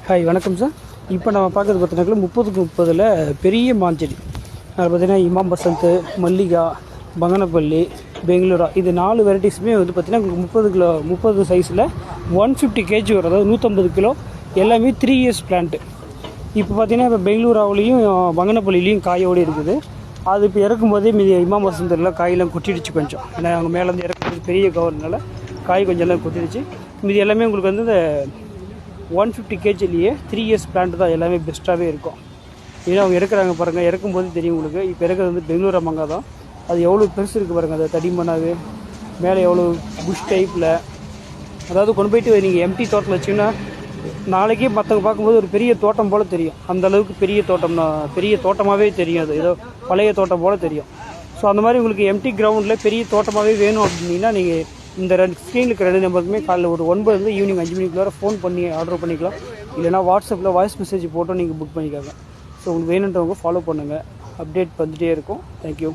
Hi வணக்கம் sir. இப்போ நம்ம பார்க்குறது பார்த்தீங்கன்னா 30/30 பெரிய மாஞ்செடி. அதில் பார்த்தீங்கன்னா இமாம் பசந்த், மல்லிகா, பங்கனப்பள்ளி, பெங்களூரா இது 4 வெரைட்டிஸுமே வந்து பார்த்திங்கன்னா 30 சைஸில் 150 கேஜி வரும். அதாவது 150 கிலோ. எல்லாமே 3 இயர்ஸ் பிளான்ட்டு. இப்போ பார்த்தீங்கன்னா இப்போ பெங்களூராவிலையும் பங்கனப்பள்ளிலையும் காயோடு இருக்குது. அது இப்போ இறக்கும் போதே மீதி இமாம் பசந்தெல்லாம் காயெல்லாம் கொட்டிடுச்சு கொஞ்சம். ஏன்னா அவங்க மேலேருந்து இறக்குறது பெரிய கவர்னால காய் கொஞ்சம் எல்லாம் கொட்டிடுச்சு. மீதி எல்லாமே உங்களுக்கு வந்து இந்த 150 கேஜிலேயே 3 இயர்ஸ் பிளான்ட் தான் எல்லாமே பெஸ்ட்டாகவே இருக்கும். ஏன்னா அவங்க இறக்குறாங்க பாருங்கள், இறக்கும்போது தெரியும் உங்களுக்கு. இப்போ இறக்குறது வந்து பெங்களூரா மங்கா தான். அது எவ்வளோ பெருசு இருக்குது பாருங்கள். அது தடிமனாக மேலே எவ்வளோ புஷ் டைப்பில். அதாவது கொண்டு போயிட்டு நீங்கள் எம்டி தோட்டத்தில் வச்சிங்கன்னா நாளைக்கே மற்றவங்க பார்க்கும்போது ஒரு பெரிய தோட்டம் போல் தெரியும். அந்தளவுக்கு பெரிய தோட்டமாகவே தெரியும். அது ஏதோ பழைய தோட்டம் போல் தெரியும். ஸோ அந்த மாதிரி உங்களுக்கு எம்டி கிரவுண்டில் பெரிய தோட்டமாகவே வேணும் அப்படின்னா நீங்கள் இந்த ஸ்க்ரீனுக்கு 2 நம்பருக்குமே காலையில் ஒரு 9 ஈவினிங் 5 மணிக்குள்ளார ஃபோன் பண்ணி ஆர்டர் பண்ணிக்கலாம். இல்லைனா வாட்ஸ்அப்பில் வாய்ஸ் மெசேஜ் போட்டு நீங்கள் புக் பண்ணிக்காங்க. ஸோ உங்களுக்கு வேணுன்றவங்க ஃபாலோ பண்ணுங்கள். அப்டேட் வந்துகிட்டே இருக்கும். தேங்க்யூ.